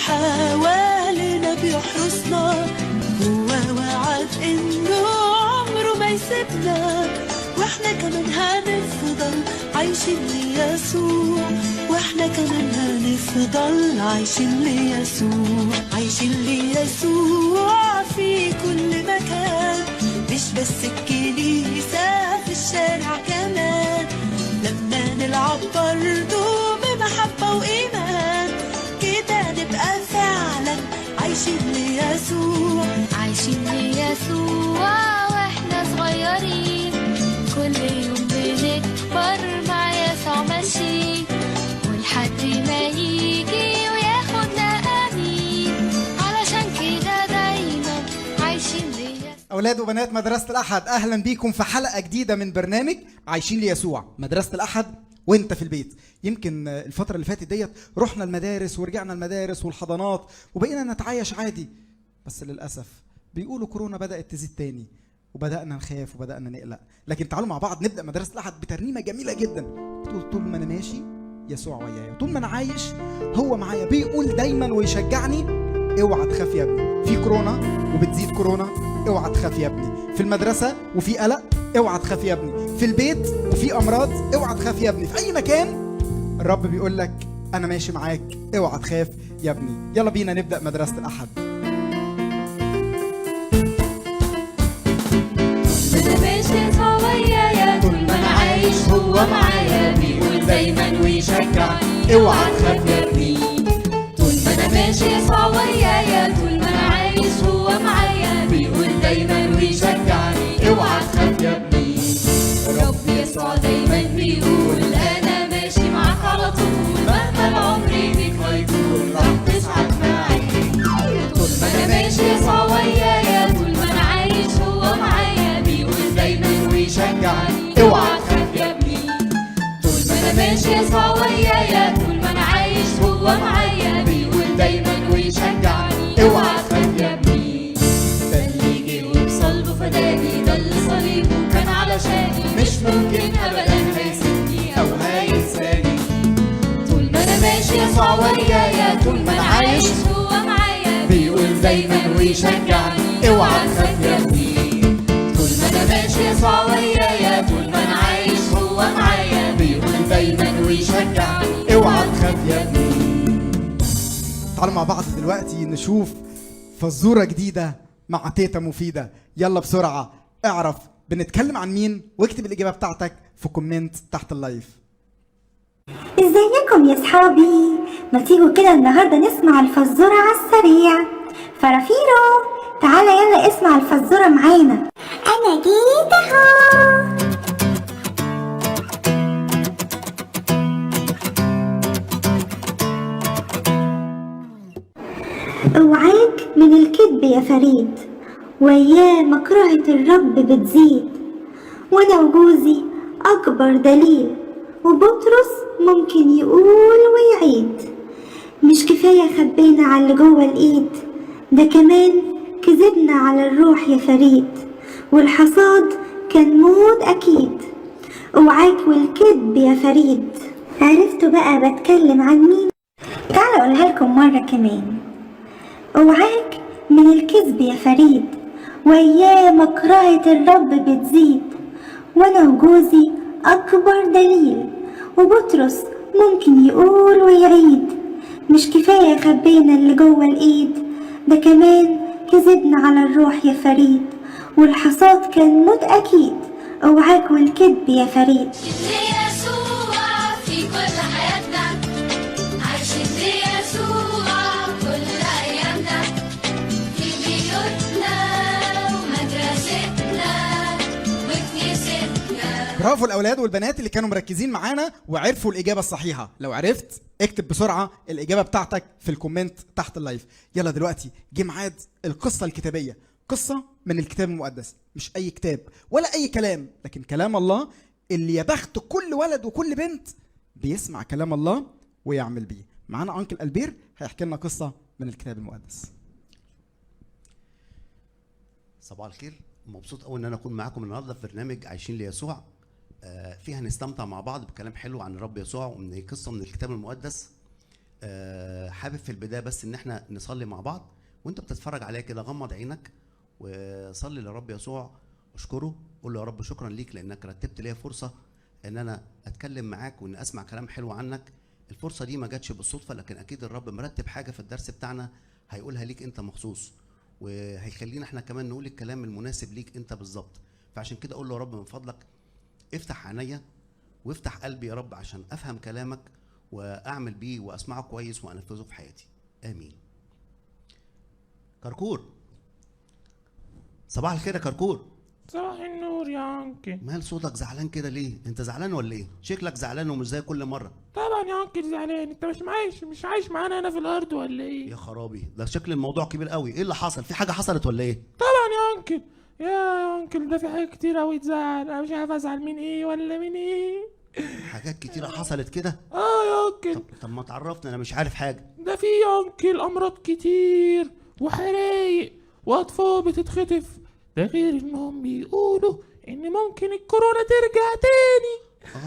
حوالينا بيحرسنا، هو وعد إنه عمره ما يسيبنا، واحنا كمان هنفضل عايشين ليسوع، واحنا كمان هنفضل عايشين ليسوع، عايشين ليسوع في كل مكان، مش بس الكنيسة، في الشارع كمان، لما نلعب برضو بمحبة وإيمان، كده نبقى فعلا عايشين ليسوع، عايشين ليسوع واحنا صغيرين، كل يوم بنكبر مع يسوع ماشيين، ولحد ما يجي وياخدنا امين، علشان كده دايما عايشين ليسوع. أولاد وبنات مدرسة الأحد، أهلا بيكم في حلقة جديدة من برنامج عايشين ليسوع. مدرسة الأحد وانت في البيت. يمكن الفترة اللي فاتت ديت رحنا المدارس ورجعنا المدارس والحضانات وبقينا نتعايش عادي، بس للأسف بيقولوا كورونا بدأت تزيد تاني وبدأنا نخاف وبدأنا نقلق. لكن تعالوا مع بعض نبدأ مدرسة الأحد بترنيمة جميلة جدا بتقول: طول ما أنا ماشي يسوع ويايا، طول ما أنا عايش هو معايا، بيقول دايما ويشجعني: اوعى تخاف يا ابني، في كورونا وبتزيد كورونا، اوعى تخاف يا ابني، في المدرسة وفي قلق، اوعى تخاف يا ابني، في البيت وفي أمراض، اوعى تخاف يا ابني، في أي مكان الرب بيقول لك أنا ماشي معاك، اوعى تخاف يا ابني. يلا بينا نبدأ مدرسة الأحد. أنا ماشي يسوع ويايا، طول ما أنا عايش هو معايا، بيقول دايما ويشجعني: اوعى تخاف يا ابني. طول ما أنا ماشي يسوع ويايا، طول ما أنا عايش هو معايا، بيقول دايما ويشجعني: اوعى تخاف يا ابني. رب يسوع دايما بيقول: أنا ماشي معاك على طول، مهما العمر بيك ما يطول راح تسعد معي. طول ما أنا ماشي يسوع ويايا، طول ما أنا عايش هو معايا، بيقول دايما ويشجعني: اوعى تخاف يا ابني. طول ما أنا ماشي يسوع ويايا، طول ما أنا عايش هو معايا، بيقول دايما ويشجعني: اوعى تخاف يا ابني. ده اللي جه وبصلبه فداني، ده اللي صليبه كان علشاني، مش ممكن أبدا هيسيبني أو هينساني. طول ما أنا ماشي يسوع ويايا، طول ما أنا عايش هو معايا، بيقول دايما ويشجعني: اوعى تخاف يا ابني. طول ما أنا ماشي يسوع ويايا، طول ما أنا عايش هو معايا، بيقول دايما ويشجعني: اوعى تخاف يا ابني. تعالوا مع بعض دلوقتي نشوف فزورة جديدة مع تيتا مفيدة. يلا بسرعة اعرف بنتكلم عن مين واكتب الإجابة بتاعتك في كومنت تحت اللايف. ازيكم يا صحابي؟ ما تيجوا كده النهارده نسمع الفزورة على السريع. فرافيرو تعالى يلا اسمع الفزورة معانا. انا جيت اهو. اوعاك من الكذب يا فريد، وياه مكرهة الرب بتزيد، وانا وجوزي اكبر دليل، وبطرس ممكن يقول ويعيد. مش كفاية خبينا على اللي جوه الايد، ده كمان كذبنا على الروح يا فريد، والحصاد كان موت اكيد. اوعاك والكذب يا فريد. عرفتوا بقى بتكلم عن مين؟ تعالوا اقولها لكم مرة كمان. اوعاك من الكذب يا فريد، وياه مكرهة الرب بتزيد، وانا وجوزي اكبر دليل، وبطرس ممكن يقول ويعيد. مش كفاية خبينا اللي جوه الايد، ده كمان كذبنا على الروح يا فريد، والحصاد كان موت اكيد. اوعاك والكذب يا فريد. ليسوع في كل حياتنا، عايشين ليسوع كل أيامنا، في بيوتنا ومدرستنا وكنيستنا. برافو الأولاد والبنات اللي كانوا مركزين معانا وعرفوا الإجابة الصحيحة. لو عرفت اكتب بسرعة الإجابة بتاعتك في الكومنت تحت اللايف. يلا دلوقتي جه ميعاد القصة الكتابية، قصة من الكتاب المقدس، مش أي كتاب ولا أي كلام، لكن كلام الله اللي يا بخت كل ولد وكل بنت بيسمع كلام الله ويعمل بيه. معانا أنكل ألبير هيحكي لنا قصة من الكتاب المقدس. صباح الخير، مبسوط قوي ان انا اكون معاكم النهارده في برنامج عايشين ليسوع. فيها هنستمتع مع بعض بكلام حلو عن الرب يسوع ومن قصه من الكتاب المقدس. حابب في البدايه بس ان احنا نصلي مع بعض، وانت بتتفرج عليا كده غمض عينك وصلي لرب يسوع، اشكره، قول له يا رب شكرا ليك لانك رتبت ليا فرصه ان انا اتكلم معاك وان اسمع كلام حلو عنك. الفرصه دي ما جاتش بالصدفه، لكن اكيد الرب مرتب حاجه في الدرس بتاعنا هيقولها ليك انت مخصوص، وهيخلينا احنا كمان نقول الكلام المناسب ليك انت بالظبط. فعشان كده اقول له يا رب من فضلك افتح عينيا وافتح قلبي يا رب عشان افهم كلامك واعمل بيه واسمعه كويس وانفذه في حياتي. امين. كركور، صباح الخير يا كركور. صباح النور يا انكل. مال صوتك زعلان كده ليه؟ انت زعلان ولا ايه؟ شكلك زعلان ومش زي كل مره. طبعا يا انكل زعلان، انت مش عايش معانا هنا في الارض ولا ايه؟ يا خرابي، ده شكل الموضوع كبير قوي. ايه اللي حصل؟ في حاجه حصلت ولا ايه؟ طبعا يا انكل. يا انكل ده في حاجات كتير قوي تزعل، انا مش عارف ازعل من ايه ولا من ايه. حاجات كتيره حصلت كده؟ يا انكل. طب ما تعرفني، انا مش عارف حاجه. ده في يا انكل امراض كتير وحرايق واطفال بتتخطف، ده غير انهم بيقولوا ان ممكن الكورونا ترجع تاني.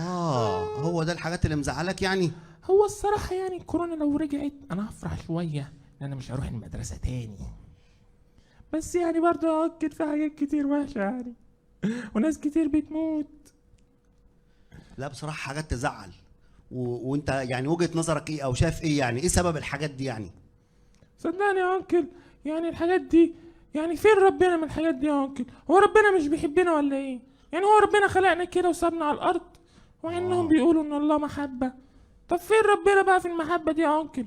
هو ده الحاجات اللي مزعلك يعني؟ هو الصراحة يعني الكورونا لو رجعت انا هفرح شوية لان انا مش هروح المدرسة تاني، بس يعني برضه اكد في حاجات كتير وحشة يعني وناس كتير بتموت. لا بصراحه حاجات تزعل. وانت يعني وجهه نظرك ايه او شايف ايه يعني؟ ايه سبب الحاجات دي يعني؟ صدقني يا انكل، يعني الحاجات دي يعني فين ربنا من الحاجات دي يا انكل؟ هو ربنا مش بيحبنا ولا ايه؟ يعني هو ربنا خلقنا كده وسابنا على الارض ومع انهم بيقولوا ان الله محبة. طب فين ربنا بقى في المحبة دي يا انكل؟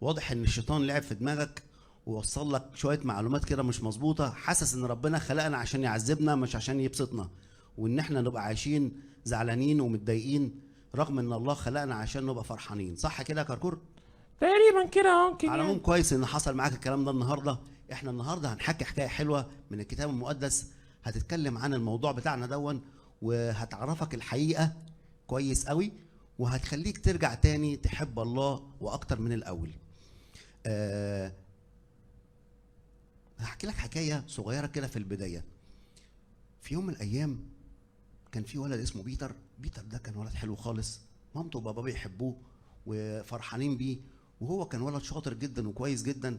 واضح ان الشيطان لعب في دماغك ووصل لك شويه معلومات كده مش مظبوطه، حاسس ان ربنا خلقنا عشان يعذبنا مش عشان يبسطنا، وان احنا نبقى عايشين زعلانين ومتضايقين رغم ان الله خلقنا عشان نبقى فرحانين. صح كده يا كركور؟ تقريبا كده يا انكل. على يعني العموم كويس ان حصل معاك الكلام ده النهارده. احنا النهارده هنحكي حكايه حلوه من الكتاب المقدس، هتتكلم عن الموضوع بتاعنا دون وهتعرفك الحقيقه كويس قوي وهتخليك ترجع تاني تحب الله واكتر من الاول. هحكي لك حكايه صغيره كده في البدايه. في يوم من الايام كان في ولد اسمه بيتر. بيتر ده كان ولد حلو خالص، مامته وباباه بيحبوه وفرحانين بيه، وهو كان ولد شاطر جدا وكويس جدا.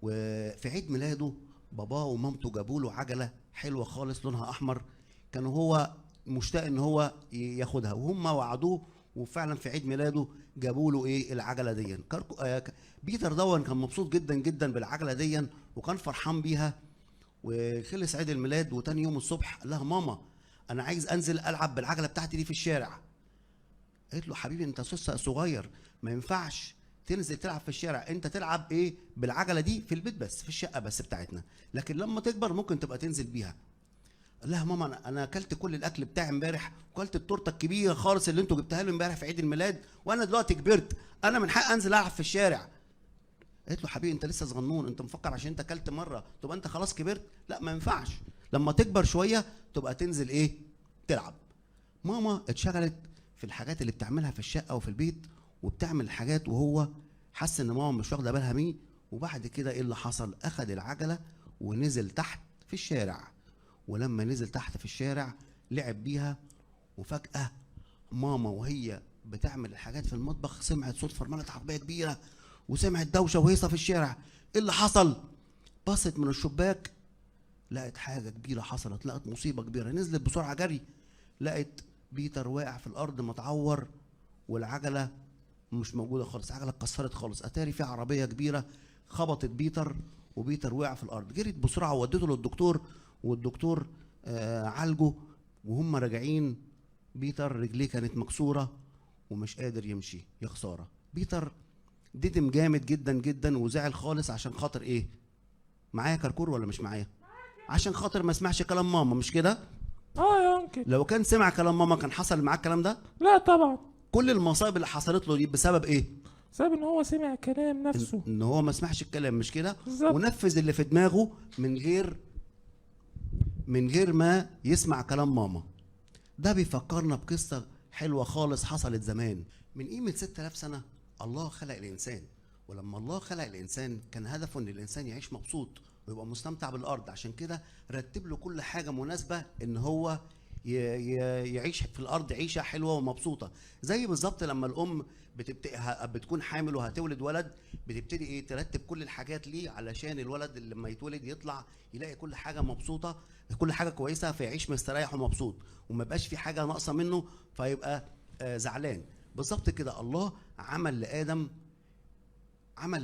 وفي عيد ميلاده باباه ومامته جابوا له عجله حلوه خالص لونها احمر، كان هو مشتاق ان هو ياخدها وهم وعدوه، وفعلا في عيد ميلاده جابوا له ايه العجله دي. بيتر دون كان مبسوط جدا جدا بالعجله دي وكان فرحان بيها. وخلص عيد الميلاد وتاني يوم الصبح قال لها ماما انا عايز انزل العب بالعجله بتاعتي دي في الشارع. قالت له حبيبي انت صغير ما ينفعش تنزل تلعب في الشارع، انت تلعب ايه بالعجله دي في البيت بس في الشقه بس بتاعتنا، لكن لما تكبر ممكن تبقى تنزل بيها. قال لها ماما انا اكلت كل الاكل بتاعي امبارح وكلت التورته الكبيره خالص اللي انتوا جبتها لي امبارح في عيد الميلاد، وانا دلوقتي كبرت، انا من حق انزل العب في الشارع. قالت له حبيبي انت لسه صغنون، انت مفكر عشان انت اكلت مره تبقى انت خلاص كبرت؟ لا ما ينفعش، لما تكبر شويه تبقى تنزل ايه تلعب. ماما اتشغلت في الحاجات اللي بتعملها في الشقه وفي البيت وبتعمل حاجات وهو حس ان ماما مش واخده بالها مين. وبعد كده ايه اللي حصل؟ اخد العجله ونزل تحت في الشارع، ولما نزل تحت في الشارع لعب بيها، وفجاه ماما وهي بتعمل الحاجات في المطبخ سمعت صوت فرمله عربيه كبيره وسمعت دوشه وهيصه في الشارع. ايه اللي حصل؟ بصت من الشباك لقت حاجه كبيره حصلت، لقت مصيبه كبيره، نزلت بسرعه جري لقت بيتر واقع في الارض متعور والعجله مش موجوده خالص، العجله اتكسرت خالص، اتاري في عربيه كبيره خبطت بيتر وبيتر وقع في الارض. جريت بسرعه وودته للدكتور والدكتور عالجه، وهم راجعين بيتر رجليه كانت مكسوره ومش قادر يمشي. يا خساره، بيتر ندم جامد جدا جدا وزعل خالص. عشان خاطر ايه؟ معايا كركور ولا مش معايا؟ عشان خاطر ما سمعش كلام ماما، مش كده؟ يا انكل. لو كان سمع كلام ماما كان حصل معاه الكلام ده؟ لا طبعا. كل المصايب اللي حصلت له دي بسبب ايه؟ بسبب ان هو سمع كلام نفسه، ان هو ما سمعش الكلام، مش كده؟ بالظبط. ونفذ اللي في دماغه من غير ما يسمع كلام ماما. ده بيفكرنا بقصه حلوه خالص حصلت زمان من قيمه 6000 سنه. الله خلق الانسان، ولما الله خلق الانسان كان هدفه ان الانسان يعيش مبسوط ويبقى مستمتع بالارض، عشان كده رتب له كل حاجه مناسبه ان هو يعيش في الارض عيشه حلوه ومبسوطه. زي بالظبط لما الام بتكون حامل وهتولد ولد، بتبتدي ايه ترتب كل الحاجات ليه علشان الولد اللي لما يتولد يطلع يلاقي كل حاجه مبسوطه، كل حاجه كويسه، فيعيش مستريح ومبسوط وما يبقاش في حاجه ناقصه منه فيبقى زعلان. بالظبط كده الله عمل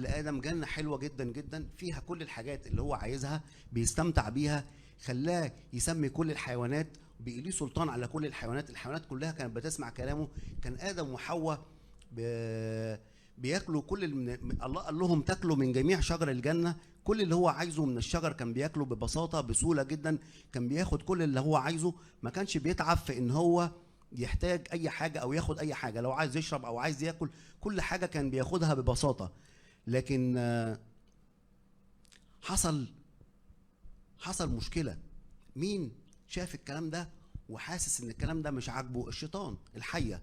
لآدم جنة حلوة جدا جدا فيها كل الحاجات اللي هو عايزها، بيستمتع بيها، خلاه يسمي كل الحيوانات، بيليه سلطان على كل الحيوانات. الحيوانات كلها كانت بتسمع كلامه. كان آدم وحواء بياكلوا الله قال لهم تاكلوا من جميع شجر الجنة، كل اللي هو عايزه من الشجر كان بياكله ببساطة بسهولة جدا، كان بياخد كل اللي هو عايزه، ما كانش بيتعب في ان هو يحتاج اي حاجة او ياخد اي حاجة. لو عايز يشرب او عايز ياكل كل حاجة كان بياخدها ببساطة. لكن حصل مشكلة. مين شاف الكلام ده وحاسس ان الكلام ده مش عاجبه؟ الشيطان، الحية.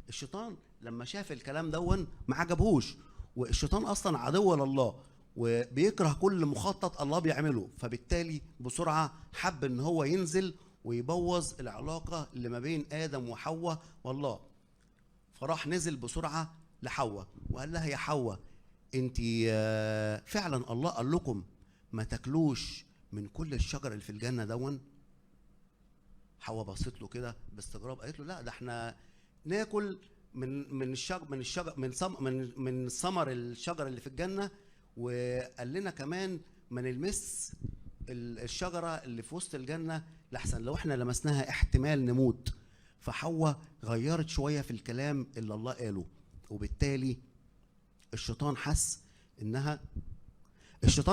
الشيطان لما شاف الكلام دون ما عجبهوش، والشيطان اصلا عدو لله وبيكره كل مخطط الله بيعمله، فبالتالي بسرعة حب ان هو ينزل ويبوظ العلاقة اللي ما بين آدم وحواء والله. فراح نزل بسرعة لحواء وقال لها يا حواء انت فعلا الله قال لكم ما تاكلوش من كل الشجر اللي في الجنة دون؟ حواء بصت له كده باستغراب، قالت له لا، ده احنا ناكل من ثمر الشجر اللي في الجنة، وقال لنا كمان ما نلمس الشجرة اللي في وسط الجنة لحسن لو احنا لمسناها احتمال نموت. فحواء غيرت شوية في الكلام اللي الله قاله، وبالتالي الشيطان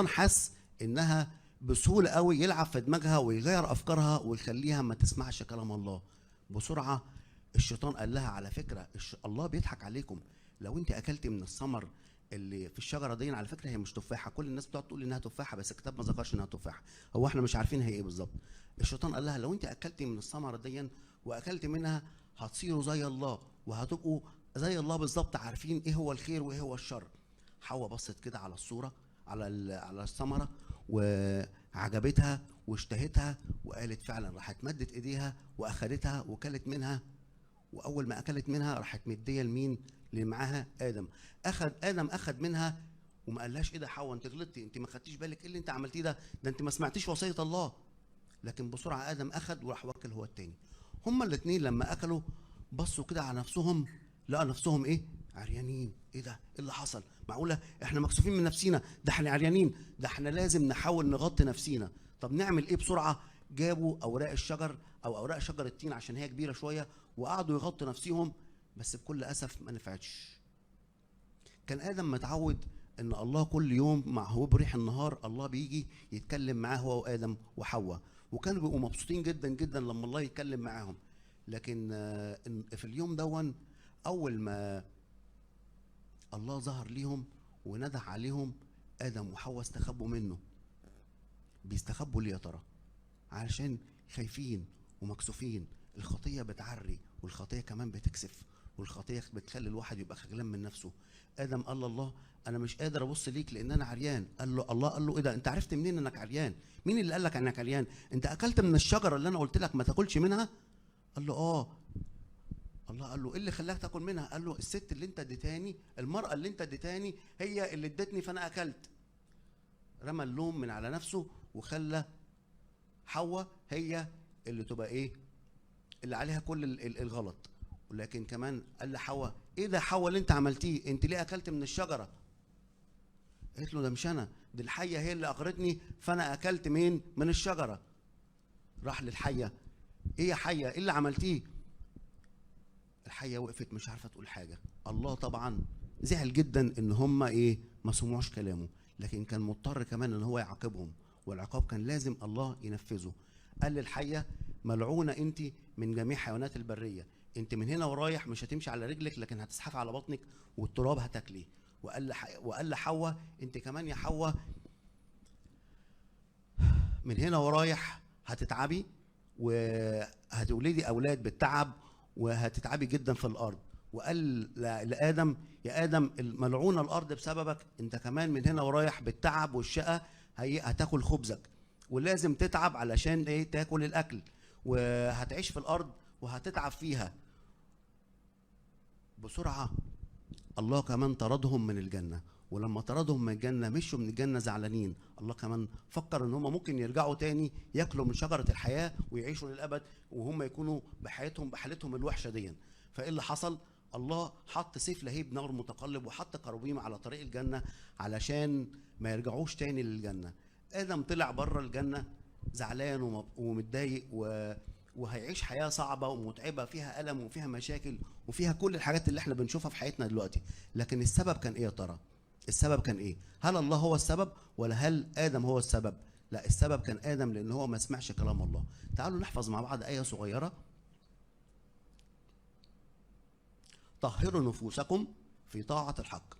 حس انها بسهولة قوي يلعب في دماغها ويغير افكارها ويخليها ما تسمعش كلام الله. بسرعة الشيطان قال لها على فكرة الله بيضحك عليكم، لو انت اكلتي من الثمر اللي في الشجره دي، على فكره هي مش تفاحه، كل الناس بتقعد تقول انها تفاحه بس الكتاب ما ذكرش انها تفاحه، هو احنا مش عارفين هي ايه بالظبط. الشيطان قال لها لو انت اكلتي من الثمره دي واكلتي منها هتصيروا زي الله وهتبقوا زي الله بالظبط، عارفين ايه هو الخير وايه هو الشر. حواء بصت كده على الصوره على الثمره وعجبتها واشتهتها وقالت فعلا، راحت مدت ايديها واخدتها وكلت منها، واول ما اكلت منها راحت مديه لمين؟ اللي معاها ادم. ادم اخد منها وما قالهاش ايه ده حواء انت غلطتي، انت ما خدتيش بالك ايه اللي انت عملتيه ده انت ما سمعتيش وصيه الله. لكن بسرعه ادم اخد وراح وكل هو التاني. هما الاثنين لما اكلوا بصوا كده على نفسهم، لقى نفسهم ايه؟ عريانين. ايه ده؟ ايه اللي حصل؟ معقوله احنا مكسوفين من نفسينا؟ ده احنا عريانين، ده احنا لازم نحاول نغطي نفسينا. طب نعمل ايه بسرعه؟ جابوا اوراق الشجر او اوراق شجر التين عشان هي كبيره شويه وقعدوا يغطوا نفسيهم، بس بكل اسف ما نفعتش. كان ادم متعود ان الله كل يوم مع هو بريح النهار الله بيجي يتكلم معاه هو وادم وحواء، وكانوا بيبقوا مبسوطين جدا جدا لما الله يتكلم معاهم. لكن في اليوم دون اول ما الله ظهر ليهم وندى عليهم ادم وحواء استخبوا منه. بيستخبوا ليه يا ترى؟ علشان خايفين ومكسوفين. الخطيه بتعري والخطيه كمان بتكسف والخطيه بتخلي الواحد يبقى خجلان من نفسه. ادم قال الله انا مش قادر ابص ليك لان انا عريان. الله قال له ايه ده؟ انت عرفت منين انك عريان؟ مين اللي قال لك انك عريان؟ انت اكلت من الشجره اللي انا قلت لك ما تاكلش منها؟ قال له اه. الله قال له ايه اللي خلاك تاكل منها؟ قال له الست اللي انت اديتاني، المراه اللي انت اديتاني هي اللي ادتني فانا اكلت. رمى اللوم من على نفسه وخلى حواء هي اللي تبقى ايه؟ اللي عليها كل الغلط. ولكن كمان قال لحواء ايه ده حواء اللي انت عملتيه؟ انت ليه اكلت من الشجره؟ قالت له ده مش انا، دي الحيه هي اللي اغرتني فانا اكلت من الشجره. راح للحيه ايه يا حيه ايه اللي عملتيه؟ الحيه وقفت مش عارفه تقول حاجه. الله طبعا زعل جدا ان هم ايه؟ ما سمعوش كلامه، لكن كان مضطر كمان ان هو يعاقبهم، والعقاب كان لازم الله ينفذه. قال للحيه ملعونه انت من جميع حيوانات البريه، انت من هنا ورايح مش هتمشي على رجلك لكن هتزحفي على بطنك والتراب هتاكليه. وقال لحواء انت كمان يا حواء من هنا ورايح هتتعبي وهتولدي اولاد بالتعب وهتتعبي جدا في الارض. وقال لادم يا ادم ملعونه الارض بسببك، انت كمان من هنا ورايح بالتعب والشقه هتاكل خبزك ولازم تتعب علشان ايه؟ تاكل الاكل. وهتعيش في الارض وهتتعب فيها. بسرعه الله كمان طردهم من الجنه، ولما طردهم من الجنه مشوا من الجنه زعلانين. الله كمان فكر ان هم ممكن يرجعوا تاني ياكلوا من شجره الحياه ويعيشوا للابد، وهم يكونوا بحالتهم الوحشه دي. فايه اللي حصل؟ الله حط سيف لهيب نار متقلب، وحط كروبيم على طريق الجنه علشان ما يرجعوش تاني للجنه. ادم طلع بره الجنه زعلان ومتضايق، وهيعيش حياه صعبه ومتعبه، فيها الم وفيها مشاكل وفيها كل الحاجات اللي احنا بنشوفها في حياتنا دلوقتي. لكن السبب كان ايه يا ترى؟ السبب كان ايه؟ هل الله هو السبب ولا هل ادم هو السبب؟ لا، السبب كان ادم، لان هو ما سمعش كلام الله. تعالوا نحفظ مع بعض ايه صغيره. طهروا نفوسكم في طاعه الحق.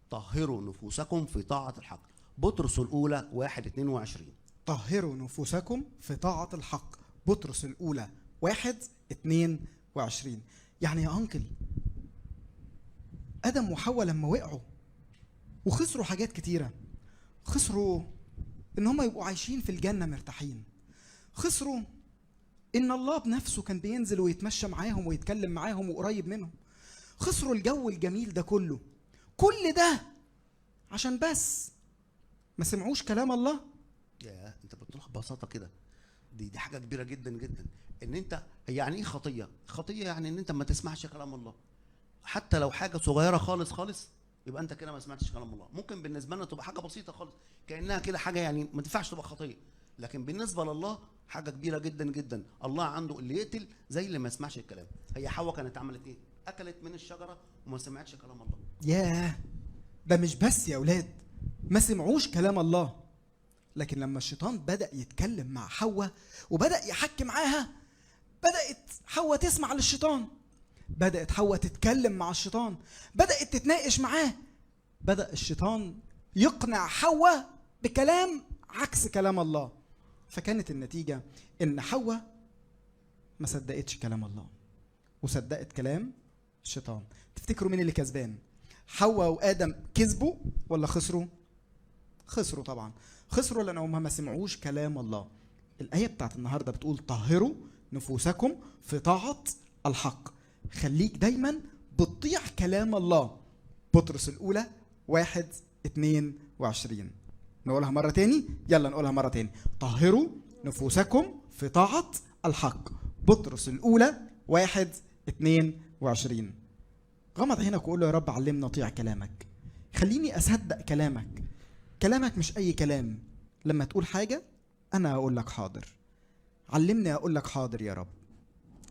طهروا نفوسكم في طاعه الحق. بطرس الاولى 1:22. طهروا نفوسكم في طاعة الحق. بطرس الأولى 1:22. يعني يا أنكل، آدم وحواء لما وقعوا وخسروا حاجات كتيرة، خسروا إن هم يبقوا عايشين في الجنة مرتاحين، خسروا إن الله بنفسه كان بينزل ويتمشى معاهم ويتكلم معاهم وقريب منهم، خسروا الجو الجميل ده كله. كل ده عشان بس ما سمعوش كلام الله. يا انت بتقولها ببساطه كده، دي حاجه كبيره جدا جدا. ان انت يعني ايه خطيه؟ خطيه يعني ان انت ما تسمعش كلام الله، حتى لو حاجه صغيره خالص خالص، يبقى انت كده ما سمعتش كلام الله. ممكن بالنسبه لنا تبقى حاجه بسيطه خالص، كانها كده حاجه يعني ما تنفعش تبقى خطيه، لكن بالنسبه لله حاجه كبيره جدا جدا. الله عنده اللي يقتل زي اللي ما يسمعش الكلام. هي حواء كانت عملت ايه؟ اكلت من الشجره وما سمعتش كلام الله. ياه، ده مش بس يا اولاد ما سمعوش كلام الله، لكن لما الشيطان بدأ يتكلم مع حواء وبدأ يحكي معاها، بدأت حواء تسمع للشيطان، بدأت حواء تتكلم مع الشيطان، بدأت تتناقش معاه، بدأ الشيطان يقنع حواء بكلام عكس كلام الله. فكانت النتيجة إن حواء ما صدقتش كلام الله وصدقت كلام الشيطان. تفتكروا مين اللي كسبان؟ حواء وآدم كسبوا ولا خسروا؟ خسروا طبعا، خسروا لأنهم ما سمعوش كلام الله. الآية بتاعت النهاردة بتقول طهروا نفوسكم في طاعة الحق. خليك دايما بتطيع كلام الله. بطرس الأولى 1:22. نقولها مرة تاني، يلا نقولها مرة تاني. طهروا نفوسكم في طاعة الحق. بطرس الأولى 1:22. غمض عينك وقول له يا رب علمنا نطيع كلامك، خليني أصدق كلامك. كلامك مش أي كلام، لما تقول حاجة أنا أقول لك حاضر. علمني أقول لك حاضر يا رب.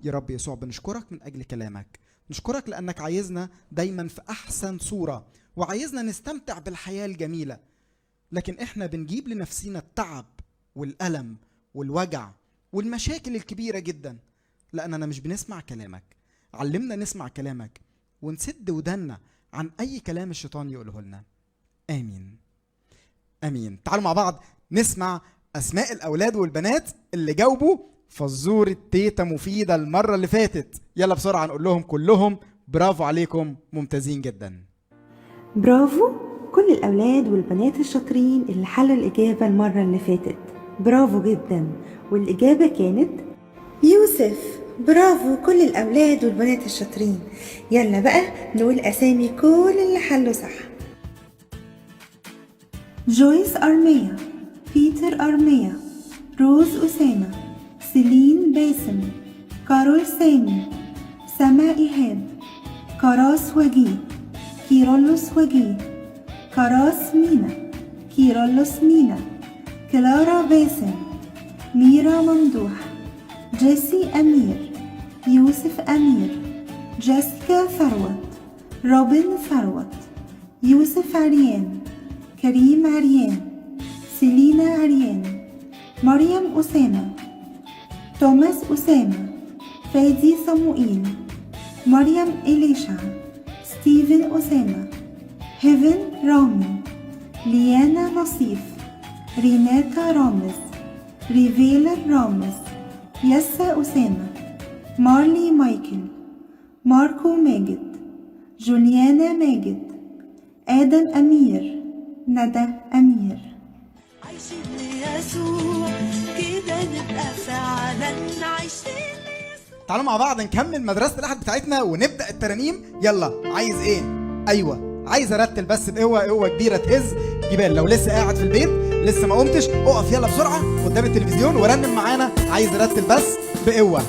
يا رب يسوع بنشكرك من أجل كلامك، نشكرك لأنك عايزنا دايما في أحسن صورة وعايزنا نستمتع بالحياة الجميلة، لكن إحنا بنجيب لنفسنا التعب والألم والوجع والمشاكل الكبيرة جدا لأننا مش بنسمع كلامك. علمنا نسمع كلامك ونسد ودنا عن أي كلام الشيطان يقوله لنا. آمين آمين. تعالوا مع بعض نسمع أسماء الأولاد والبنات اللي جاوبوا فزورة تيتا مفيدة المرة اللي فاتت. يلا بسرعة نقول لهم كلهم برافو عليكم، ممتازين جدا. برافو كل الأولاد والبنات الشاطرين اللي حلوا الإجابة المرة اللي فاتت، برافو جدا. والإجابة كانت يوسف. برافو كل الأولاد والبنات الشاطرين. يلا بقى نقول أسامي كل اللي حلوا صح. جويس أرمية، بيتر أرمية، روز أسامة، سيلين باسم، كارول سامي، سما إيهاب، كراس وجيه، كيرولوس وجيه، كراس مينا، كيرولوس مينا، كلارا باسم، ميرا ممدوح، جيسي أمير، يوسف أمير، جيسيكا ثروت، روبن ثروت، يوسف عريان، كريم عريان، سيلينا عريان، مريم أسامة، توماس أسامة، فادي صموئيل، مريم إليشع، ستيفن أسامة، هيفن رامي، ليانا نصيف، ريناتا رامز، ريفيلر رامز، يسا أسامة، مارلي مايكل، ماركو ماجد، جوليانا ماجد، آدم أمير، ندى أمير. عايشين ليسوع كده نبقى فعلا عايشين تعالوا مع بعض نكمل مدرسة الأحد بتاعتنا ونبدأ الترانيم. يلا، عايز إيه؟ أيوه، عايز أرتل بس بقوة، قوة كبيرة تهز جبال. لو لسه قاعد في البيت لسه ما قمتش، اقف يلا بسرعة قدام التلفزيون ورنم معانا عايز أرتل بس بقوة.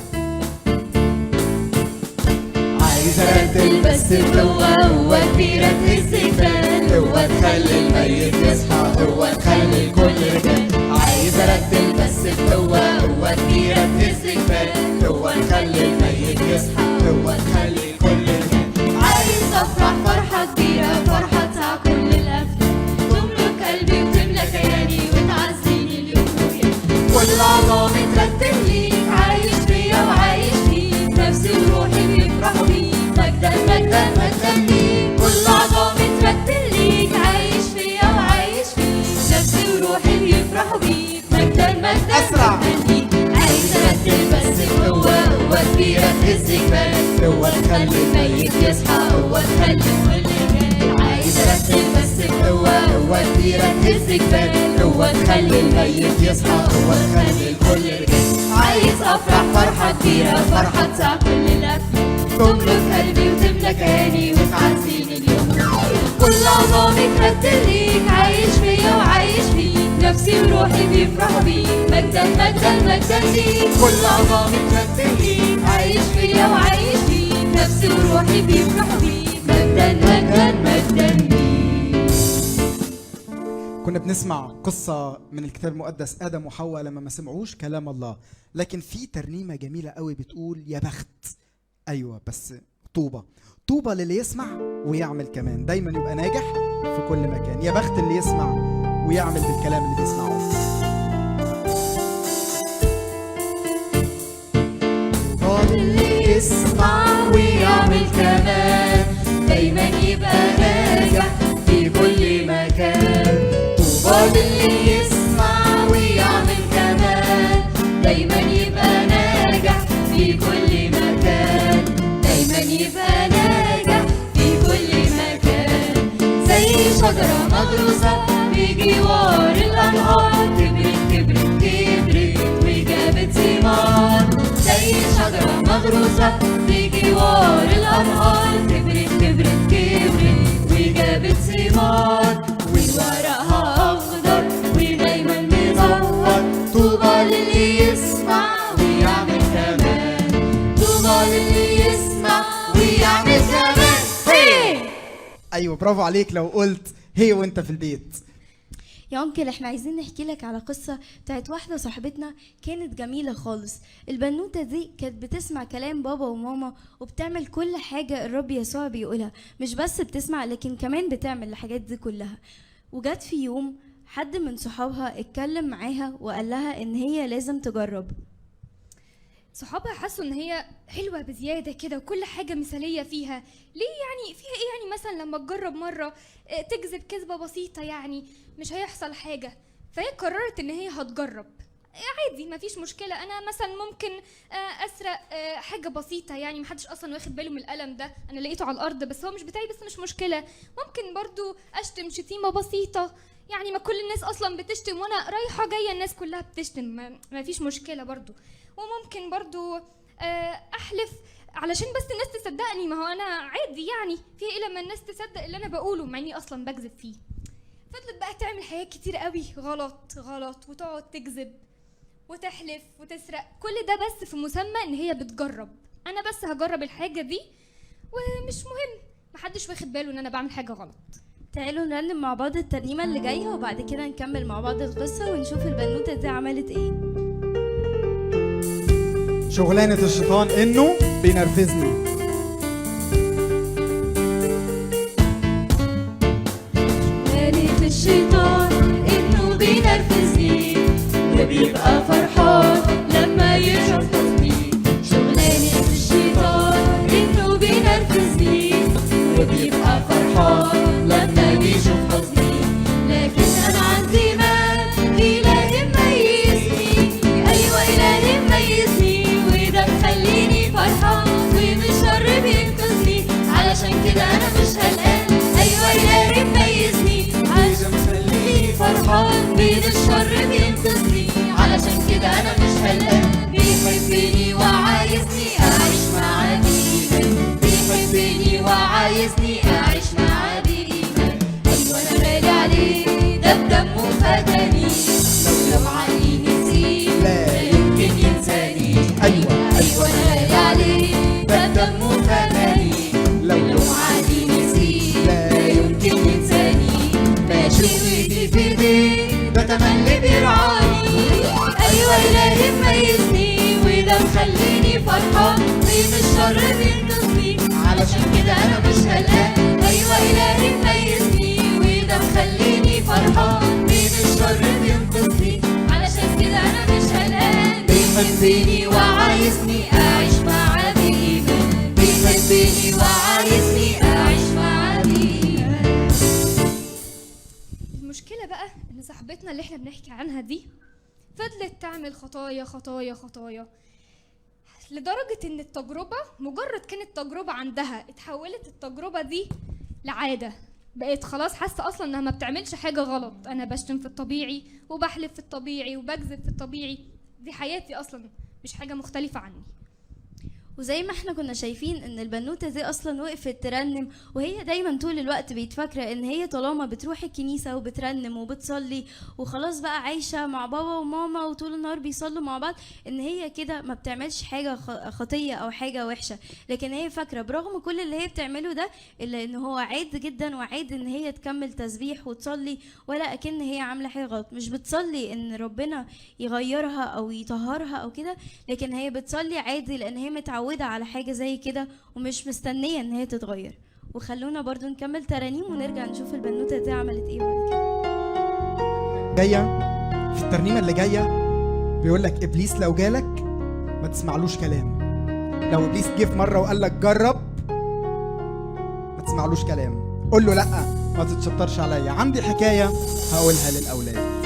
عايز ارتل بس بقوة، قوة كبيرة تهز جبال، قوة تخلي الميت يصحى، قوة تخلي الكل رجال. عايز ارتل بس بقوة، قوة كبيرة تهز جبال، قوة تخلي الميت يصحى، قوة تخلي الكل رجال. عايز افرح فرحة كبيرة، فرحة تسع كل الافلام، تملك قلبي وتملى كياني وتعزيني اليوم وياك. كل عظامي ترتل ليك، عايش فيا وعايش فيك، نفسي وروحي بيفرحوا بيك، مجدا مجدا مجدا ليك. كل عظامي ترتل ليك، عايش فيا وعايش فيك، نفسي وروحي بيفرحوا بيك، مجدا مجدا أسرع. مجدا ليك. عايز ارتل بس بقوة، قوة كبيرة تهز جبال، قوة تخلي الميت يصحى، قوة تخلي الكل رجال. عايز ارتل بس بقوة، قوة كبيرة تهز جبال، قوة تخلي الميت يصحى، قوة تخلي الكل رجال. عايز افرح فرحة كبيرة، فرحة تسع كل الافلام، تملك قلبي وتملى كياني وتعزيني اليوم. كل عظامي ترتل ليك، عايش فيا وعايش فيك، نفسي وروحي بيفرحوا بيك، مجدا مجدا مجدا ليك. كل عظامي ترتل ليك، عايش فيا وعايش فيك، نفسي وروحي بيفرحوا بيك، مجدا مجدا مجدا ليك. كنا بنسمع قصة من الكتاب المقدس، آدم وحواء لما ما سمعوش كلام الله، لكن في ترنيمة جميلة قوي بتقول يا بخت. أيوة، بس طوبى طوبى للي يسمع ويعمل كمان، دايما يبقى ناجح في كل مكان. يا بخت اللي يسمع ويعمل بالكلام اللي بيسمعه. اللي يسمع ويعمل كمان، دايما يبقى ناجح في كل مكان. طوبى اللي يسمع ويعمل كمان، دايما يبقى ناجح في كل مكان، دايما يبقى ناجح في كل مكان. زي شجرة مغروسة بجوار الأنهار، كبرت كبرت كبرت وجابت ثمار. زي شجرة مغروسة بجوار الأنهار، كبرت كبرت كبرت وجابت ثمار، وورقها أخضر ودايما مدور. طوبى للي يسمع ويعمل كمان، طوبى للي يسمع ويعمل كمان. هي أيوة، برافو عليك لو قلت هي وانت في البيت. يا انكل، احنا عايزين نحكي لك على قصة بتاعت واحدة صاحبتنا كانت جميلة خالص. البنوتة دي كانت بتسمع كلام بابا وماما وبتعمل كل حاجة الرب يسوع بيقولها، مش بس بتسمع لكن كمان بتعمل الحاجات دي كلها. وجات في يوم حد من صحابها اتكلم معاها وقال لها ان هي لازم تجرب. صحابها حسوا ان هي حلوه بزياده كده وكل حاجه مثاليه فيها. ليه يعني؟ فيها ايه يعني؟ مثلا لما تجرب مره تكذب كذبه بسيطه يعني مش هيحصل حاجه. فهي قررت ان هي هتجرب عادي، مفيش مشكله. انا مثلا ممكن اسرق حاجه بسيطه يعني محدش اصلا واخد باله من القلم ده، انا لقيته على الارض بس هو مش بتاعي، بس مش مشكله. ممكن برضو اشتم شتيمه بسيطه يعني، ما كل الناس اصلا بتشتم وانا رايحه جايه الناس كلها بتشتم، ما فيش مشكله برضو. وممكن برضو احلف علشان بس الناس تصدقني، ما هو انا عادي يعني، في ايه لما الناس تصدق اللي انا بقوله مع اني اصلا بكذب فيه. فضلت بقى تعمل حاجات كتير قوي غلط غلط، وتقعد تكذب وتحلف وتسرق، كل ده بس في مسمى ان هي بتجرب. انا بس هجرب الحاجه دي ومش مهم، محدش واخد باله ان انا بعمل حاجه غلط. تعالوا نرنم مع بعض الترنيمة اللي جاية وبعد كده نكمل مع بعض القصة ونشوف البنوتة دي عملت ايه. شغلانة الشيطان انه بينرفزني. شغلانة الشيطان انه بينرفزني وبيبقى فرحان لما يشوف حزني. شغلانة الشيطان انه بينرفزني وبيبقى فرحان لما بيشوف حزني. لكن انا عندي مال إله مميزني، ايوه إله مميزني، وده مخليني فرحان ومن الشر بينقذني. علشان كده انا مش قلقان، ايوه إله مميزني، علشان مخليني فرحان من الشر بينقذني. علشان كده انا مش قلقان، بيحبني وعايزني مميزني وده مخليني فرحان، من الشر بينقذني علشان كده انا مش قلقان. ايوه الهي مميزني وده مخليني فرحان، من الشر بينقذني علشان كده انا مش قلقان. بيحبني وعايزني اعيش معاه بايمان، بيحبني وعايزني اعيش معاه بايمان. المشكلة بقى ان صاحبتنا اللي احنا بنحكي عنها دي فضلت تعمل خطايا خطايا خطايا، لدرجة ان التجربة مجرد كانت تجربة عندها اتحولت التجربة دي لعادة. بقيت خلاص حاسة اصلا انها ما بتعملش حاجة غلط، انا بشتم في الطبيعي وبحلف في الطبيعي وبكذب في الطبيعي، دي حياتي اصلا مش حاجة مختلفة عني. وزي ما احنا كنا شايفين ان البنوتة دي اصلا وقفت ترنم، وهي دايما طول الوقت بيتفكرة ان هي طالما بتروح الكنيسة وبترنم وبتصلي وخلاص بقى عايشة مع بابا وماما وطول النهار بيصلوا مع بعض، ان هي كده ما بتعملش حاجة خطية او حاجة وحشة. لكن هي فاكرة برغم كل اللي هي بتعمله ده الا ان هو عادي جدا، وعادي ان هي تكمل تسبيح وتصلي ولا اكن هي عاملة حاجة غلط. مش بتصلي ان ربنا يغيرها او يطهرها او كده، لكن هي بتصلي عادي لان هي متعودة على حاجة زي كده ومش مستنية ان هي تتغير. وخلونا برضو نكمل ترانيم ونرجع نشوف البنوتة دي عملت ايه بعد كده. جاية في الترنيمة اللي جاية بيقول لك ابليس لو جالك ما تسمعلوش كلام. لو ابليس جه في مرة وقال لك جرب ما تسمعلوش كلام، قول له لا ما تتشطرش عليا. عندي حكاية هقولها للأولاد.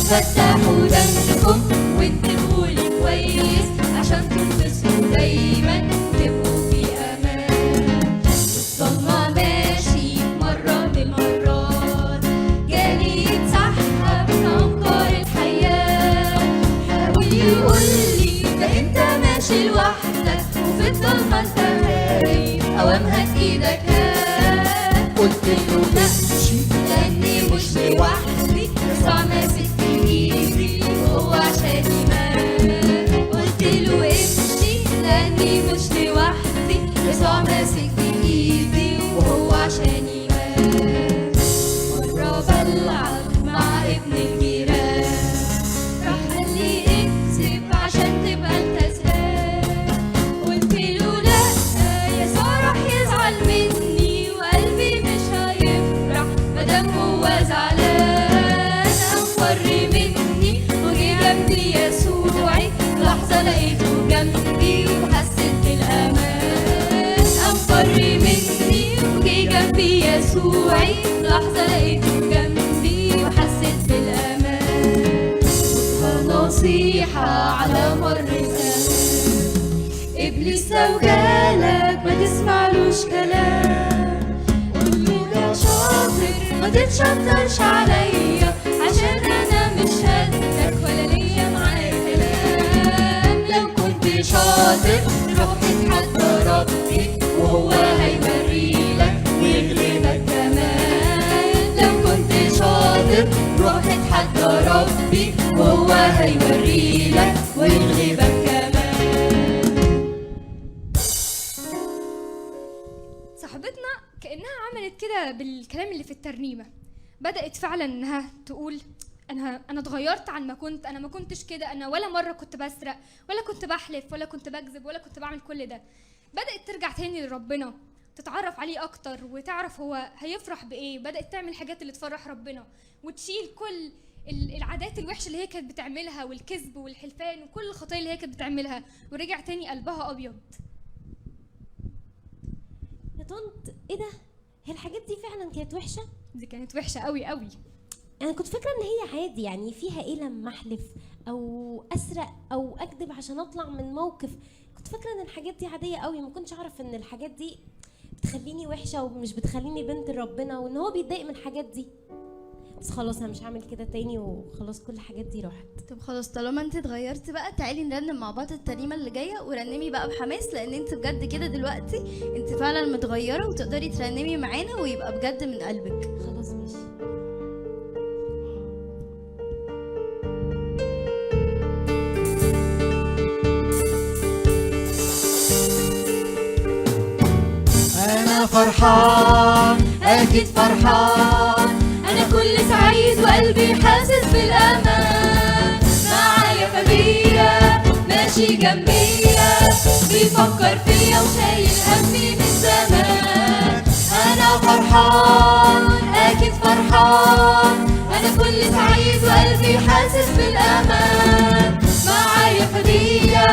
فتحوا دمكم وانتبهوا لي كويس عشان تنتصروا دايما تبقوا في امان. ضلنا ماشي مرة من المرات جالي يتسحب من امطار الحياة، حاول يقولي ده انت ماشي لوحدك وفي الضلمة انت خايف اوام هات ايدك هات. قلت له ماشي لاني مش لوحدي يسوع ماسك وهو عشان يمان. قلت له امشي لاني مش لوحدي يسوع ماسك في ايدي وهو عشان يمان. مرة بلعب مع ابن الجيران راح قال لي اكذب عشان تبقى انت زهقان. قلت له لا يسوع راح يزعل مني وقلبي مش هيفرح مادام هو زعلان. انفر مني وجي جنبي يسوعي لحظة لقيته جنبي وحسيت بالأمان. انفر مني وجي جنبي يسوعي لحظة لقيته جنبي وحسيت بالأمان. نصيحة على مر الزمان، إبليس لو جالك ما تسمعلوش كلام. قوله يا شاطر ما تتشطرش عليا عشان أنا مش هدك ولا ليا معاك كلام. لو كنت شاطر روح اتحدى ربي وهو هيوريلك ويغلبك كمان. لو كنت شاطر روح اتحدى ربي وهو هيوريلك ويغلبك كمان. صاحبتنا كأنها عملت كده بالكلام اللي في الترنيمة، بدأت فعلا انها تقول انا اتغيرت عن ما كنت، انا ما كنتش كده، انا ولا مرة كنت بسرق ولا كنت بحلف ولا كنت بكذب ولا كنت بعمل كل ده. بدأت ترجع تاني لربنا، تتعرف عليه اكتر وتعرف هو هيفرح بايه. بدأت تعمل الحاجات اللي تفرح ربنا وتشيل كل العادات الوحشة اللي هي كانت بتعملها والكذب والحلفان وكل الخطايا اللي هي كانت بتعملها، ورجع تاني قلبها ابيض. يا طنط ايه ده؟ هي الحاجات دي فعلا كانت وحشه؟ دي كانت وحشه قوي قوي. انا كنت فاكره ان هي عادي، يعني فيها ايه لما احلف او اسرق او اكذب عشان اطلع من موقف؟ كنت فاكره ان الحاجات دي عاديه قوي، ما كنتش اعرف ان الحاجات دي بتخليني وحشه ومش بتخليني بنت ربنا وان هو بيتضايق من الحاجات دي. بس خلاص انا مش هعمل كده تاني وخلاص كل الحاجات دي راحت. طب خلاص طالما انت اتغيرتي بقى، تعالي نرنم مع بعض الترنيمه اللي جايه، ورنمي بقى بحماس، لان انت بجد كده دلوقتي انت فعلا متغيره وتقدري ترنمي معانا ويبقى بجد من قلبك. خلاص ماشي. أنا فرحان أكيد فرحان، أنا كل سعيد وقلبي حاسس بالأمان. معايا فبيا ماشي جنبيا، بيفكر فيا وشايل همي من زمان. أنا فرحان أكيد فرحان، أنا كل سعيد وقلبي حاسس بالأمان. معايا فبيا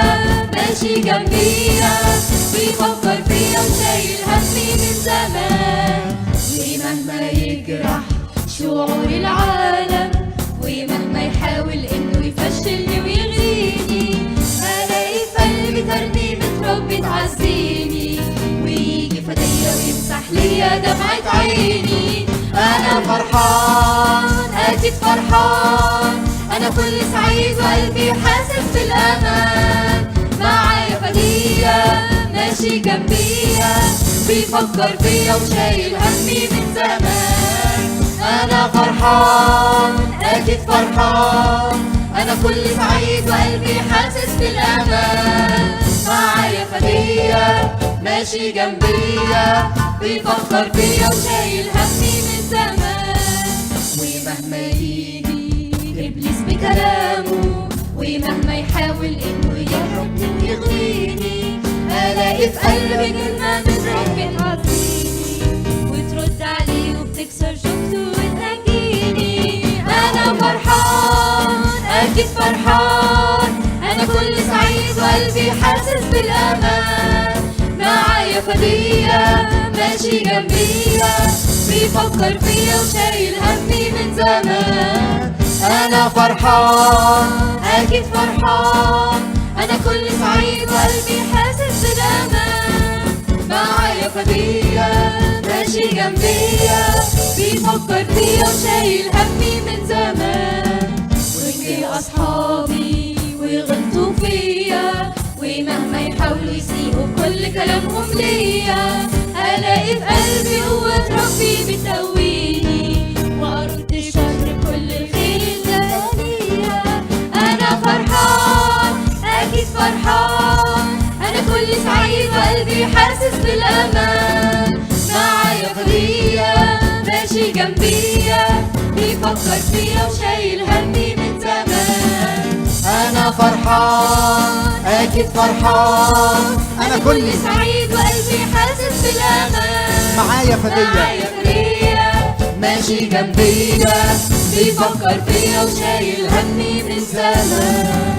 ماشي جنبيا، بيفكر فيا وشايل همي من زمان. ومهما يجرح شعور العالم، ومهما يحاول انه يفشلني ويغريني، الاقي في قلبي ترنيمة ربي تعزيني، ويجي فدية ويمسح ليا دمعة عيني. انا فرحان اكيد فرحان، انا كل سعيد وقلبي حاسس بالامان. معايا فدية ماشي جنبيا، بيفكر فيا وشايل همي من زمان. أنا فرحان أكيد فرحان، أنا كل سعيد وقلبي حاسس بالأمان. معايا فدية ماشي جنبيا، بيفكر فيا وشايل همي من زمان. ومهما يجي إبليس بكلامه، ومهما يحاول إنه يهربني ويغويني، ألاقي في قلبي كلمة من ربي تعزيني، وترد عليه وبتكسر شوكته وتهجيني. أنا فرحان أكيد فرحان، أنا كل سعيد وقلبي حاسس بالأمان. معايا فدية ماشي جنبيا، بيفكر فيا وشايل همي من زمان. أنا فرحان أكيد فرحان، أنا كل سعيد وقلبي حاسس بالأمان. معايا فدية ماشي جنبيا، بيفكر فيا وشايل همي من زمان. وإني أصحابي ويغلطوا فيا، ومهما يحاولوا يسيئوا كل كلامهم ليا، ألاقي في قلبي قوة ربي بتقويني، وأرد الشر كل الخير اللي ليا. أنا فرحان أكيد فرحان، أنا كل سعيد وقلبي حاسس بالأمان. معايا فدية ماشي جنبيا، بيفكر فيا وشايل همي من زمان. أنا فرحان أكيد فرحان، أنا كل سعيد وقلبي حاسس بالأمان. معايا فدية معايا فدية ماشي جنبيا، بيفكر فيا وشايل همي من زمان.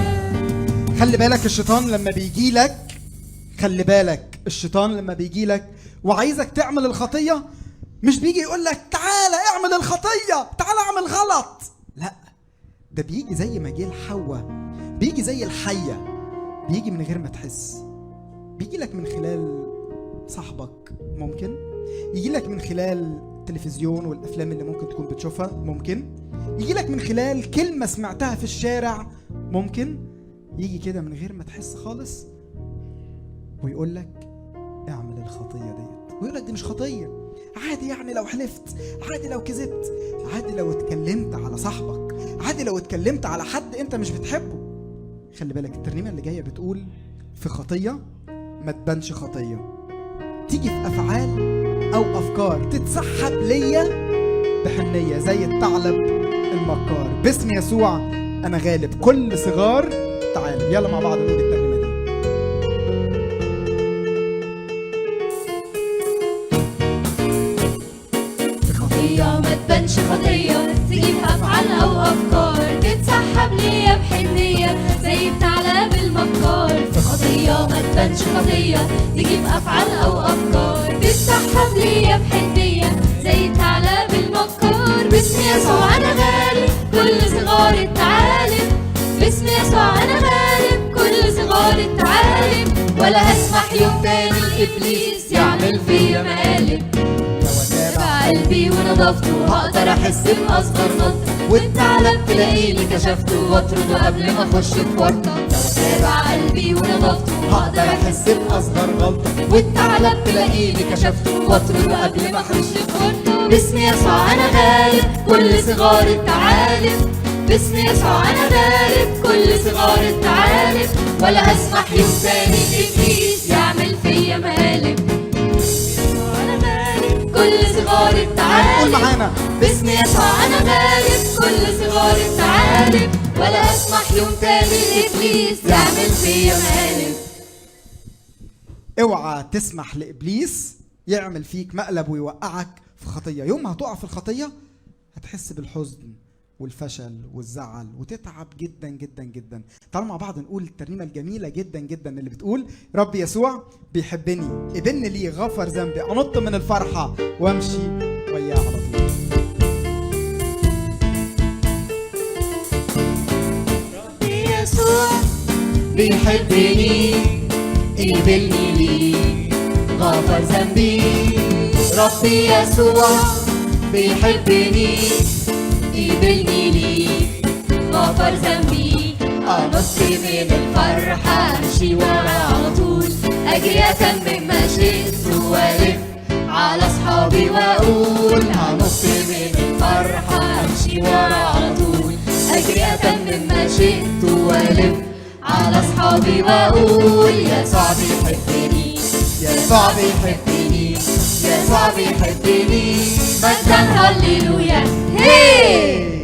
خلي بالك الشيطان لما بيجي لك، خلي بالك الشيطان لما بيجي لك وعايزك تعمل الخطية، مش بيجي يقول لك تعالى اعمل الخطية، تعالى اعمل غلط. لا، ده بيجي زي ما جه لحواء، بيجي زي الحية، بيجي من غير ما تحس. بيجي لك من خلال صاحبك، ممكن يجي لك من خلال التلفزيون والافلام اللي ممكن تكون بتشوفها، ممكن يجي لك من خلال كلمة سمعتها في الشارع، ممكن يجي كده من غير ما تحس خالص ويقول لك اعمل الخطية ديت، ويقول لك دي مش خطية، عادي يعني لو حلفت، عادي لو كذبت، عادي لو اتكلمت على صاحبك، عادي لو اتكلمت على حد انت مش بتحبه. خلي بالك الترنيمة اللي جاية بتقول في خطية ما تبانش خطية، تيجي في أفعال أو أفكار تتسحب ليا بحنية زي الثعلب المكار. باسم يسوع أنا غالب كل صغار تعالى. يلا مع بعض نقول الترنيمة دي. خطية ما تبانش خطية، تجيب أفعال أو أفكار تتسحب ليا بحنية زي الثعلب المكار. في خطية ما تبانش خطية، تجيب أفعال أو أفكار تتسحب ليا بحنية زي الثعلب المكار. باسم يسوع أنا غالب كل صغار الثعالب، باسم يسوع أنا غالب كل صغار الثعالب، ولا هسمح يوم تاني لإبليس يعمل فيا مقالب. لو أتابع قلبي ونضفته، هقدر احس باصغر غلطة، والثعلب تلاقيني كشفته، واطرده قبل ما اخش في ورطة. لو تابع قلبي ونضفته، هقدر احس باصغر غلطة، والثعلب تلاقيني كشفته، واطرده قبل ما اخش في ورطة. باسم يسوع انا غالب كل صغار الثعالب، باسم يسوع انا غالب كل صغار الثعالب، ولا هسمح يوم تاني ابليس يعمل فيا مقالب. انا غالب كل صغار الثعالب، باسم يسوع انا غالب كل صغار الثعالب، ولا هسمح يوم تاني ابليس يعمل فيا مقالب. اوعى تسمح لابليس يعمل فيك مقلب ويوقعك في خطيه. يوم ما هتقع في الخطيه هتحس بالحزن والفشل والزعل وتتعب جدا جدا جدا. تعالوا مع بعض نقول الترنيمه الجميله جدا جدا اللي بتقول رب يسوع بيحبني، ابن لي غفر ذنبي، انط من الفرحه وامشي وياه على طول. رب يسوع بيحبني، قبلني ليه غفر ذنبي. ربي يسوع بيحبني، قبلني ليه غفر ذنبي. انط من الفرحة امشي وراه على طول، اجري اتمم ما شئت والف على اصحابي واقول. انط من الفرحة امشي وراه على طول، اجري اتمم ما شئت والف على اصحابي واقول. يسوع بيحبني، يسوع بيحبني، يسوع بيحبني، مجدا هللويا. هي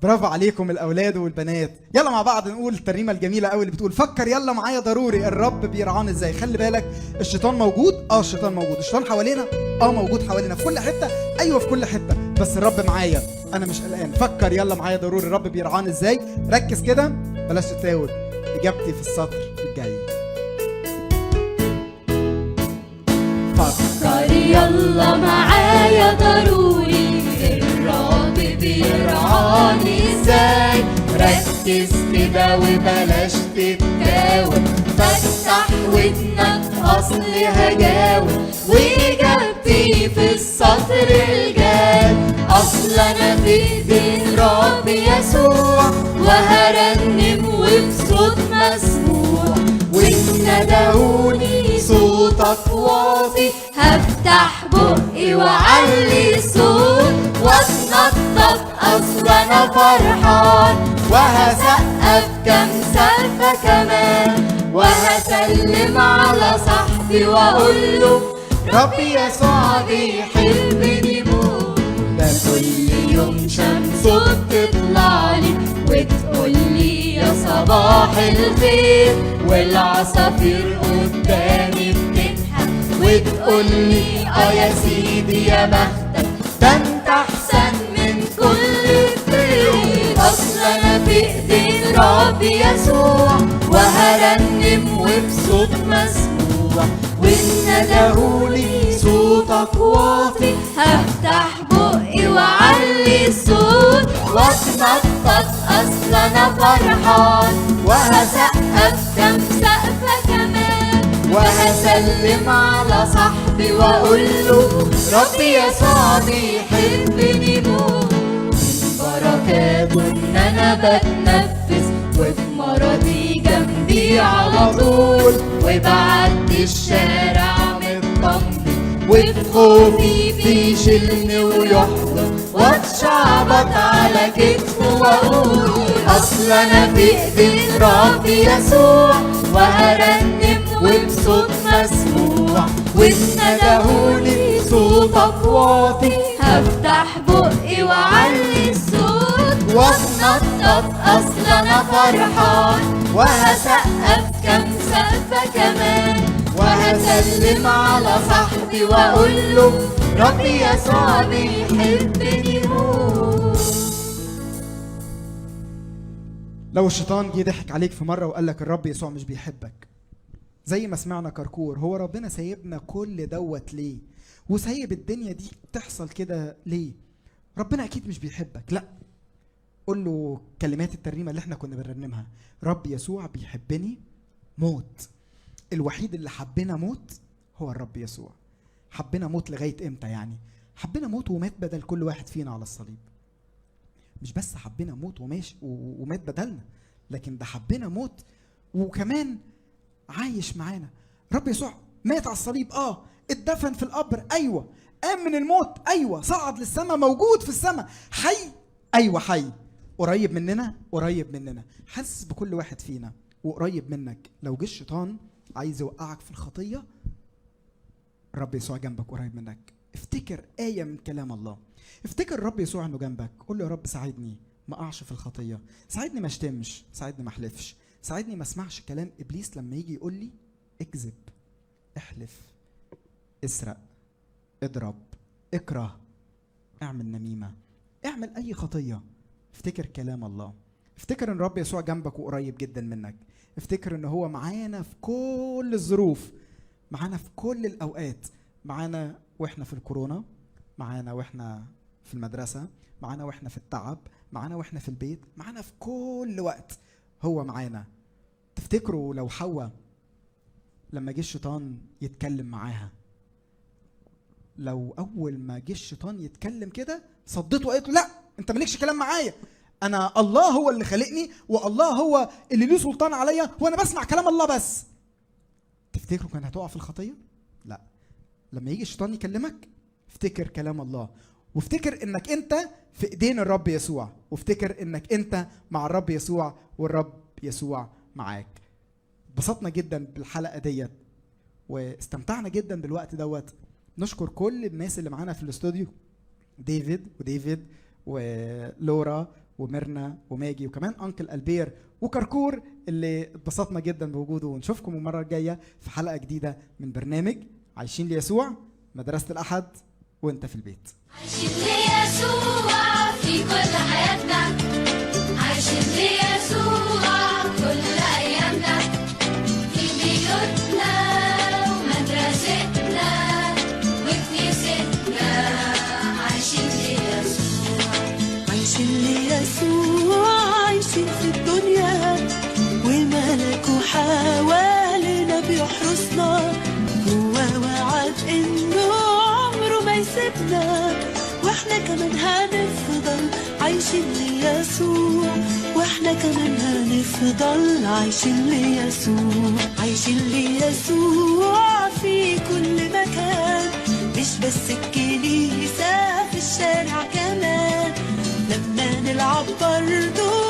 برافو عليكم الاولاد والبنات. يلا مع بعض نقول الترنيمه الجميله قوي اللي بتقول فكر يلا معايا ضروري الرب بيرعانا ازاي. خلي بالك الشيطان موجود، الشيطان موجود، الشيطان حوالينا، موجود حوالينا في كل حته، ايوه في كل حته، بس الرب معايا انا مش قلقان. فكر يلا معايا ضروري الرب بيرعانا ازاي. ركز كده بلاش تتاوب، اجابتي في السطر الجاي. فكر يلا معايا ضروري الرب بيرعاني ازاي. ركز كده وبلاش تتاوب، فتح ودنك اصل هجاوب، واجابتي في السطر الجاي. اصل انا في ايدين رب يسوع، وهرنم وبصوت مسموع، وان ندهوني صوتك واطي، هفتح بقي وعلي الصوت واتنطط. اصل انا فرحان وهسقف كم سقفة كمان، وهسلم على صاحبي واقول له ربي يسوع بيحبني موت. ده كل يوم شمسه بتطلع لي وتقول لي يا صباح الخير، والعصافير قدامي بتضحك وتقول لي يا سيدي يا بختك، ده انت احسن من كل الطير. اصل انا في ايدين ربي يسوع، وهرنم وبصوت مسموع، وان ندهولي صوتك واطي، هفتح بقي وعلي الصوت واتنطط. اصل انا فرحان وهسقف كم سقفة كمان، وهسلم على صاحبي واقول له ربي يسوع بيحبني موت. بركاته ان انا بتنفس، وفي مرضي جنبي على طول، وبعدي الشارع مطمن، وفي خوفي بيشيلني ويحضن، واتشعبط على كتفه واقول اصل انا في ايدين ربي يسوع، وهرنم وبصوت مسموع، وان ندهولي صوتك واطي، هفتح بقي وعلي الصوت واتنطط. اصل انا فرحان وهسقف كم سقفة كمان، وهسلم على صاحبي واقول له ربي يسوع بيحبني موت. لو الشيطان جه ضحك عليك في مره وقال لك الرب يسوع مش بيحبك، زي ما سمعنا كركور، هو ربنا سايبنا كل دوت ليه؟ وسايب الدنيا دي تحصل كده ليه؟ ربنا اكيد مش بيحبك، لا. قول له كلمات الترنيمه اللي احنا كنا بنرنمها، رب يسوع بيحبني موت. الوحيد اللي حبنا موت هو الرب يسوع. حبنا موت لغايه امتى يعني؟ حبنا موت ومات بدل كل واحد فينا على الصليب. مش بس حبنا موت ومات بدلنا، لكن ده حبنا موت وكمان عايش معانا. رب يسوع مات على الصليب، اتدفن في القبر، ايوه، قام من الموت، ايوه، صعد للسماء، موجود في السماء، حي، ايوه حي، قريب مننا، حاسس بكل واحد فينا وقريب منك. لو جه الشيطان عايز يوقعك في الخطيه، الرب يسوع جنبك قريب منك. افتكر آية من كلام الله، افتكر الرب يسوع انه جنبك، قول له يا رب ساعدني ما اقعش في الخطيه، ساعدني ما اشتمش، ساعدني ما احلفش، ساعدني ما اسمعش كلام ابليس لما يجي يقول لي اكذب، احلف، اسرق، اضرب، اكره، اعمل نميمه، اعمل اي خطيه. افتكر كلام الله، افتكر ان الرب يسوع جنبك وقريب جدا منك، افتكر ان هو معانا في كل الظروف، معانا في كل الاوقات، معانا واحنا في الكورونا، معانا واحنا في المدرسه، معانا واحنا في التعب، معانا واحنا في البيت، معانا في كل وقت هو معانا. تفتكروا لو حواء لما جه الشيطان يتكلم معاها، لو اول ما جه الشيطان يتكلم كده صدته وقالت له لا انت مالكش كلام معايا، انا الله هو اللي خلقني والله هو اللي له سلطان عليا وانا بسمع كلام الله بس، تفتكروا كانت هتقع في الخطيه؟ لا. لما يجي الشيطان يكلمك افتكر كلام الله، وافتكر انك انت في ايدين الرب يسوع، وافتكر انك انت مع الرب يسوع والرب يسوع معاك. اتبسطنا جدا بالحلقه ديت واستمتعنا جدا بالوقت دوت. نشكر كل الناس اللي معانا في الاستوديو، ديفيد ولورا وميرنا وماجي وكمان انكل البير وكركور اللي اتبسطنا جدا بوجوده. ونشوفكم المره الجايه في حلقه جديده من برنامج عايشين ليسوع، مدرسه الاحد وانت في البيت. عايشين ليسوع في كل حياتنا، عايشين ليسوع كل ايامنا، في بيوتنا ومدرستنا وكنيستنا، عايشين ليسوع، عايشين ليسوع، عايشين في الدنيا وملكه حوالينا بيحرسنا، هو وعد انه عمره ما يسيبنا، واحنا كمان هنفضل عايشين ليسوع، واحنا كمان هنفضل عايشين ليسوع، عايشين ليسوع في كل مكان، مش بس الكنيسة، في الشارع كمان، لما نلعب برضو